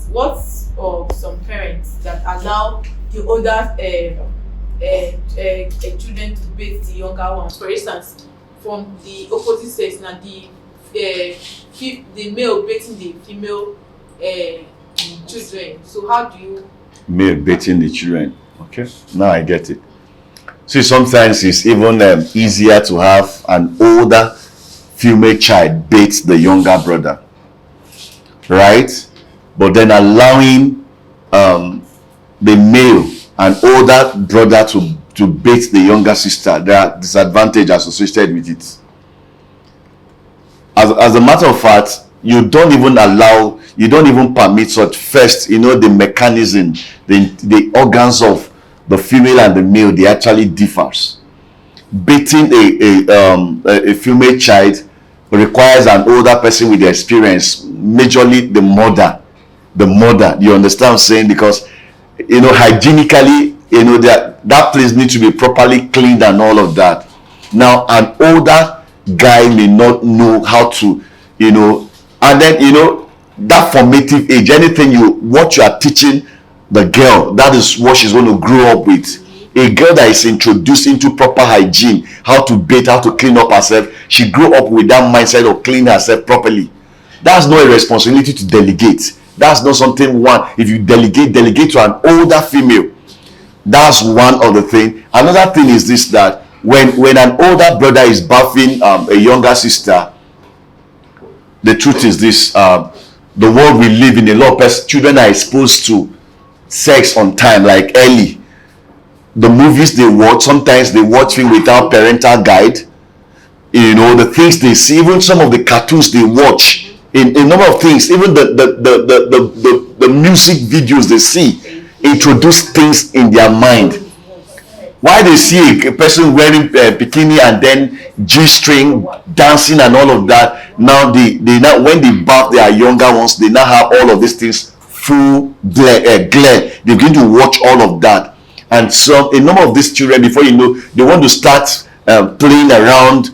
what's of some parents that allow the older children to bait the younger ones? For instance, from the opposite sex, now the male baiting the female children. So how do you male baiting the children? Okay, now I get it. See, sometimes it's even easier to have an older female child bait the younger brother, right? But then allowing the male, an older brother, to bait the younger sister, there are disadvantages associated with it. As a matter of fact, you don't even permit such. First, the mechanism, the organs of the female and the male, they actually differs. Baiting a female child requires an older person with the experience, majorly the mother. You understand what I'm saying? Because hygienically, that place needs to be properly cleaned and all of that. Now, an older guy may not know how to, and then that formative age, what you are teaching the girl, that is what she's going to grow up with. A girl that is introduced into proper hygiene, how to bathe, how to clean up herself, she grew up with that mindset of cleaning herself properly. That's not a responsibility to delegate. That's not something if you delegate to an older female. That's one of the things. Another thing is this, that when an older brother is bathing a younger sister, the truth is this, the world we live in, a lot of children are exposed to sex on time, like early. The movies they watch, sometimes they watch them without parental guide. The things they see, even some of the cartoons they watch, in a number of things, even the music videos they see, introduce things in their mind. Why they see a person wearing a bikini and then G-string dancing and all of that, now they now, when they bath their younger ones, they now have all of these things full glare. They're going to watch all of that. And so a number of these children, before you know, they want to start playing around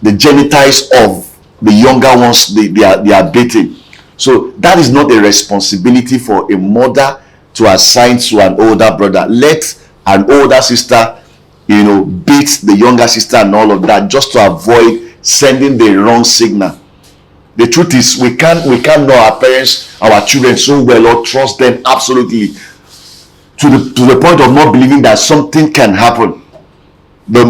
the genitals of the younger ones they are dating. So that is not a responsibility for a mother to assign to an older brother. Let an older sister, beat the younger sister and all of that, just to avoid sending the wrong signal. The truth is, we can't know our parents, our children so well, or trust them absolutely to the point of not believing that something can happen. The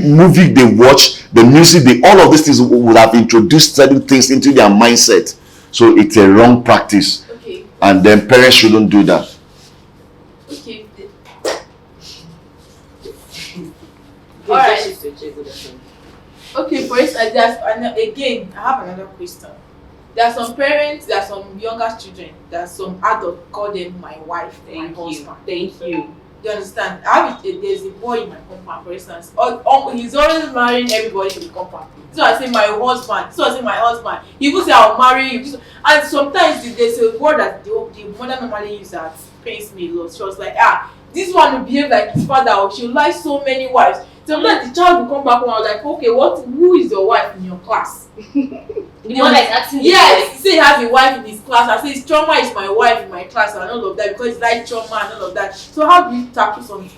movie they watch, the music, all of these things would have introduced certain things into their mindset. So it's a wrong practice. Okay. And then parents shouldn't do that. Okay. All right. Okay, for instance, again, I have another question. There are some parents, there are some younger children, there are some adults call them my wife, my husband. Thank you. You understand? There's a boy in my compound, for instance. He's always marrying everybody in the compound. So I say my husband. So I say my husband. He will say I'll marry you. And sometimes there's a word that the mother normally uses that pains me a lot. She was like, this one will behave like his father, or she'll like so many wives. Sometimes the child will come back home and I was like, okay, who is your wife in your class? The one that's asking you. Yes, he say he has a wife in his class. I say trauma is my wife in my class and all of that, because it's like trauma and all of that. So how do you tackle something?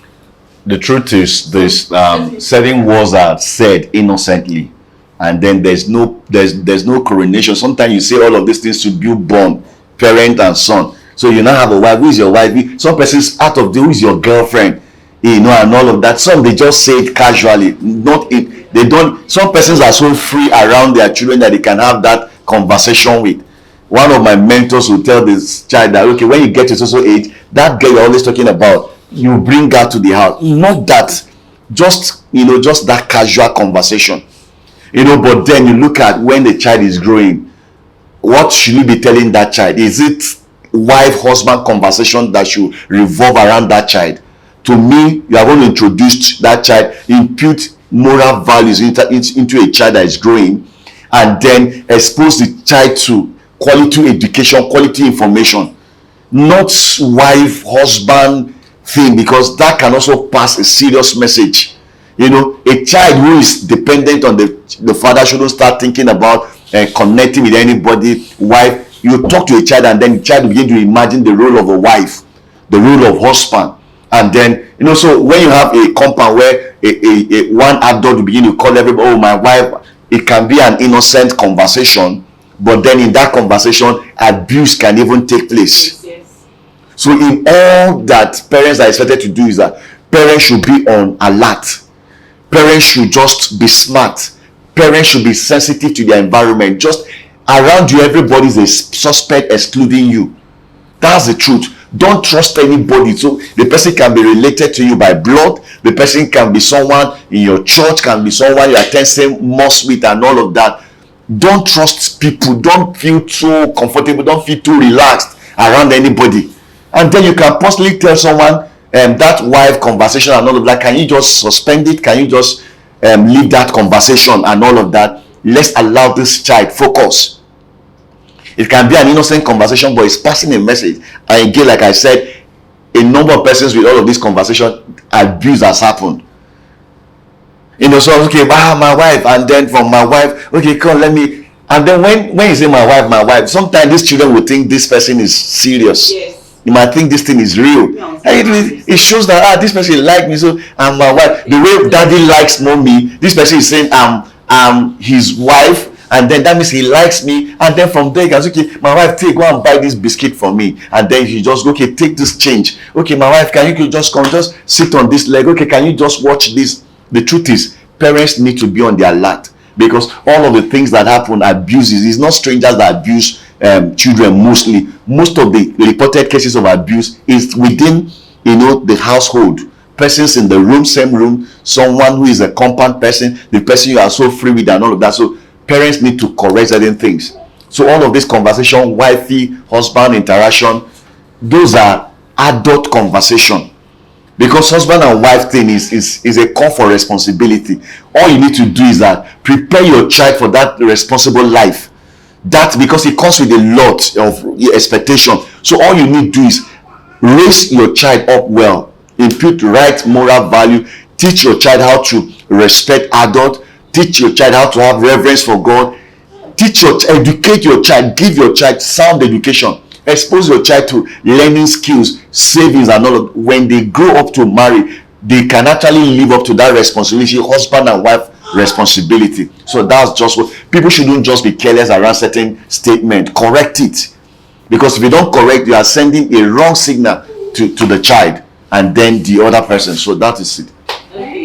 The truth is this, certain words are said innocently, and then there's no correlation. Sometimes you say all of these things to build bond, parent and son. So you now have a wife. Who is your wife? Some person's out of the who is your girlfriend, and all of that. Some they just say it casually, they don't. Some persons are so free around their children that they can have that conversation with. One of my mentors will tell this child that, okay, when you get to so age, that girl you're always talking about, you bring her to the house. Not that, just that casual conversation. But then you look at when the child is growing, what should you be telling that child? Is it wife husband conversation that should revolve around that child? To me, you are going to introduce that child, impute moral values into a child that is growing, and then expose the child to quality education, quality information, not wife husband thing, because that can also pass a serious message. A child who is dependent on the father shouldn't start thinking about connecting with anybody, wife, you talk to a child, and then the child begin to imagine the role of a wife, the role of husband. And then, so when you have a compound where a one adult will begin to call everybody, oh, my wife, it can be an innocent conversation, but then in that conversation, abuse can even take place. Yes. So in all that parents are expected to do is that parents should be on alert. Parents should just be smart. Parents should be sensitive to their environment. Just around you, everybody is a suspect excluding you. That's the truth. Don't trust anybody. So the person can be related to you by blood. The person can be someone in your church, can be someone you attend same mosque with, and all of that. Don't trust people. Don't feel too comfortable. Don't feel too relaxed around anybody. And then you can possibly tell someone that wife conversation and all of that. Can you just suspend it? Can you just leave that conversation and all of that? Let's allow this child focus. It can be an innocent conversation, but it's passing a message. And again, like I said, a number of persons with all of this conversation, abuse has happened. So okay, my wife, and then from my wife, okay, come, let me. And then when you say my wife, sometimes these children will think this person is serious. Yes. You might think this thing is real. No, It shows that this person like me, so I'm my wife. The way daddy likes mommy, this person is saying I'm his wife. And then that means he likes me, and then from there he goes, okay, my wife, go and buy this biscuit for me. And then he just go, okay, take this change. Okay, my wife, can you just come, just sit on this leg? Okay, can you just watch this? The truth is, parents need to be on their alert, because all of the things that happen, abuses, it's not strangers that abuse children mostly. Most of the reported cases of abuse is within the household. Persons in the room, same room, someone who is a compound person, the person you are so free with, and all of that. So parents need to correct certain things. So all of this conversation, wifey, husband interaction, those are adult conversation. Because husband and wife thing is a call for responsibility. All you need to do is that prepare your child for that responsible life. That, because it comes with a lot of expectation. So all you need to do is raise your child up well, impute right moral value, teach your child how to respect adults, teach your child how to have reverence for God, educate your child, give your child sound education, expose your child to learning skills, savings, and all of. When they grow up to marry, they can actually live up to that responsibility, husband and wife responsibility. So that's just what people shouldn't just be careless around certain statement. Correct it, because if you don't correct, you are sending a wrong signal to the child and then the other person. So that is it. Okay.